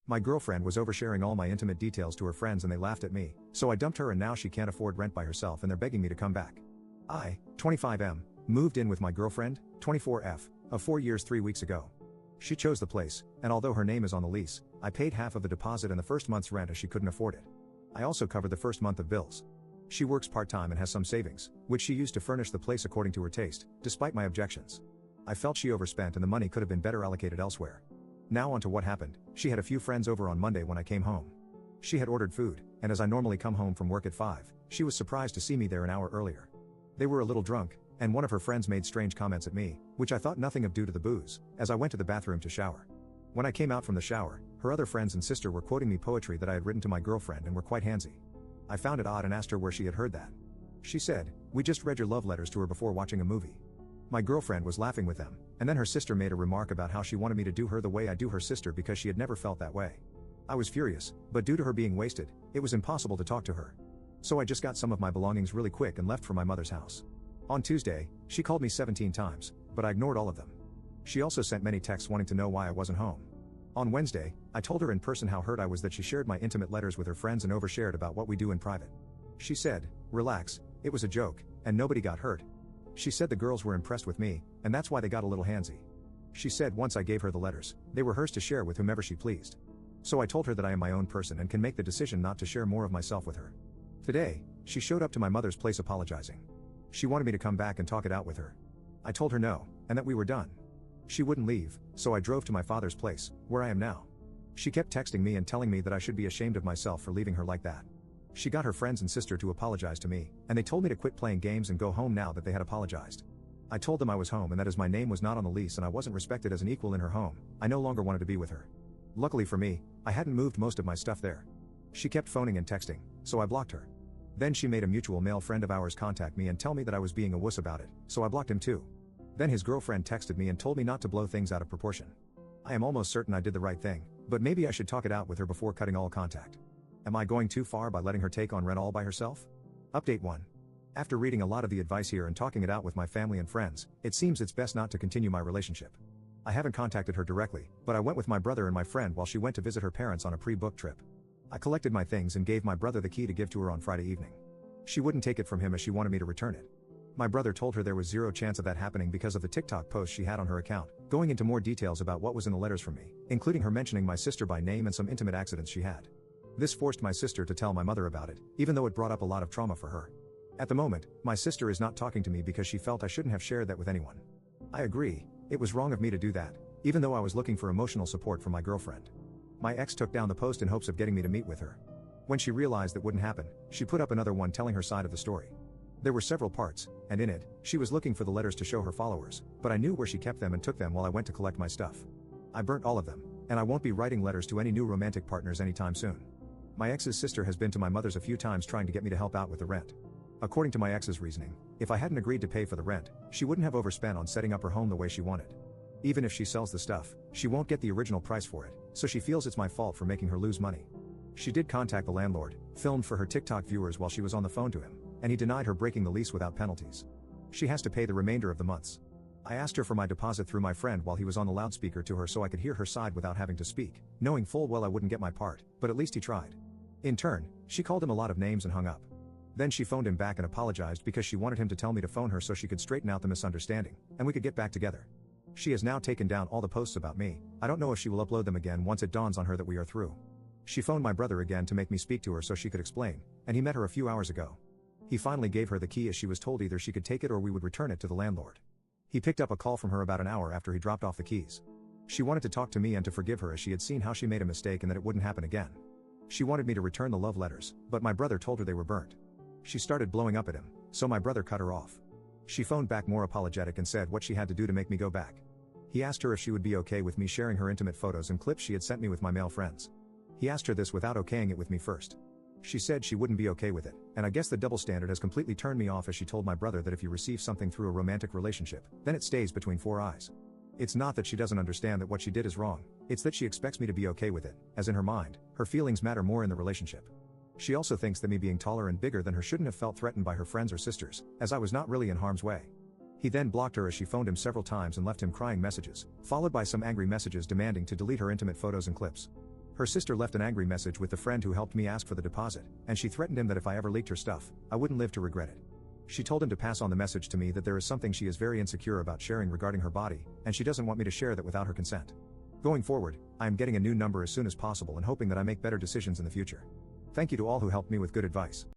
My girlfriend was oversharing all my intimate details to her friends and they laughed at me, so I dumped her and now she can't afford rent by herself and they're begging me to come back. I, 25M, moved in with my girlfriend, 24F, of 4 years 3 weeks ago. She chose the place, and although her name is on the lease, I paid half of the deposit and the first month's rent as she couldn't afford it. I also covered the first month of bills. She works part-time and has some savings, which she used to furnish the place according to her taste, despite my objections. I felt she overspent and the money could have been better allocated elsewhere. Now on to what happened. She had a few friends over on Monday when I came home. She had ordered food, and as I normally come home from work at 5, she was surprised to see me there an hour earlier. They were a little drunk, and one of her friends made strange comments at me, which I thought nothing of due to the booze, as I went to the bathroom to shower. When I came out from the shower, her other friends and sister were quoting me poetry that I had written to my girlfriend and were quite handsy. I found it odd and asked her where she had heard that. She said, "We just read your love letters to her before watching a movie." My girlfriend was laughing with them, and then her sister made a remark about how she wanted me to do her the way I do her sister because she had never felt that way. I was furious, but due to her being wasted, it was impossible to talk to her. So I just got some of my belongings really quick and left for my mother's house. On Tuesday, she called me 17 times, but I ignored all of them. She also sent many texts wanting to know why I wasn't home. On Wednesday, I told her in person how hurt I was that she shared my intimate letters with her friends and overshared about what we do in private. She said, "Relax, it was a joke, and nobody got hurt." She said the girls were impressed with me, and that's why they got a little handsy. She said once I gave her the letters, they were hers to share with whomever she pleased. So I told her that I am my own person and can make the decision not to share more of myself with her. Today, she showed up to my mother's place apologizing. She wanted me to come back and talk it out with her. I told her no, and that we were done. She wouldn't leave, so I drove to my father's place, where I am now. She kept texting me and telling me that I should be ashamed of myself for leaving her like that. She got her friends and sister to apologize to me, and they told me to quit playing games and go home now that they had apologized. I told them I was home and that as my name was not on the lease and I wasn't respected as an equal in her home, I no longer wanted to be with her. Luckily for me, I hadn't moved most of my stuff there. She kept phoning and texting, so I blocked her. Then she made a mutual male friend of ours contact me and tell me that I was being a wuss about it, so I blocked him too. Then his girlfriend texted me and told me not to blow things out of proportion. I am almost certain I did the right thing, but maybe I should talk it out with her before cutting all contact. Am I going too far by letting her take on rent all by herself? Update 1. After reading a lot of the advice here and talking it out with my family and friends, it seems it's best not to continue my relationship. I haven't contacted her directly, but I went with my brother and my friend while she went to visit her parents on a pre-booked trip. I collected my things and gave my brother the key to give to her on Friday evening. She wouldn't take it from him as she wanted me to return it. My brother told her there was zero chance of that happening because of the TikTok post she had on her account, going into more details about what was in the letters from me, including her mentioning my sister by name and some intimate accidents she had. This forced my sister to tell my mother about it, even though it brought up a lot of trauma for her. At the moment, my sister is not talking to me because she felt I shouldn't have shared that with anyone. I agree, it was wrong of me to do that, even though I was looking for emotional support from my girlfriend. My ex took down the post in hopes of getting me to meet with her. When she realized that wouldn't happen, she put up another one telling her side of the story. There were several parts, and in it, she was looking for the letters to show her followers, but I knew where she kept them and took them while I went to collect my stuff. I burnt all of them, and I won't be writing letters to any new romantic partners anytime soon. My ex's sister has been to my mother's a few times trying to get me to help out with the rent. According to my ex's reasoning, if I hadn't agreed to pay for the rent, she wouldn't have overspent on setting up her home the way she wanted. Even if she sells the stuff, she won't get the original price for it, so she feels it's my fault for making her lose money. She did contact the landlord, filmed for her TikTok viewers while she was on the phone to him, and he denied her breaking the lease without penalties. She has to pay the remainder of the months. I asked her for my deposit through my friend while he was on the loudspeaker to her so I could hear her side without having to speak, knowing full well I wouldn't get my part, but at least he tried. In turn, she called him a lot of names and hung up. Then she phoned him back and apologized because she wanted him to tell me to phone her so she could straighten out the misunderstanding, and we could get back together. She has now taken down all the posts about me. I don't know if she will upload them again once it dawns on her that we are through. She phoned my brother again to make me speak to her so she could explain, and he met her a few hours ago. He finally gave her the key as she was told either she could take it or we would return it to the landlord. He picked up a call from her about an hour after he dropped off the keys. She wanted to talk to me and to forgive her as she had seen how she made a mistake and that it wouldn't happen again. She wanted me to return the love letters, but my brother told her they were burnt. She started blowing up at him, so my brother cut her off. She phoned back more apologetic and said what she had to do to make me go back. He asked her if she would be okay with me sharing her intimate photos and clips she had sent me with my male friends. He asked her this without okaying it with me first. She said she wouldn't be okay with it, and I guess the double standard has completely turned me off as she told my brother that if you receive something through a romantic relationship, then it stays between four eyes. It's not that she doesn't understand that what she did is wrong, it's that she expects me to be okay with it, as in her mind, her feelings matter more in the relationship. She also thinks that me being taller and bigger than her shouldn't have felt threatened by her friends or sisters, as I was not really in harm's way. He then blocked her as she phoned him several times and left him crying messages, followed by some angry messages demanding to delete her intimate photos and clips. Her sister left an angry message with the friend who helped me ask for the deposit, and she threatened him that if I ever leaked her stuff, I wouldn't live to regret it. She told him to pass on the message to me that there is something she is very insecure about sharing regarding her body, and she doesn't want me to share that without her consent. Going forward, I am getting a new number as soon as possible and hoping that I make better decisions in the future. Thank you to all who helped me with good advice.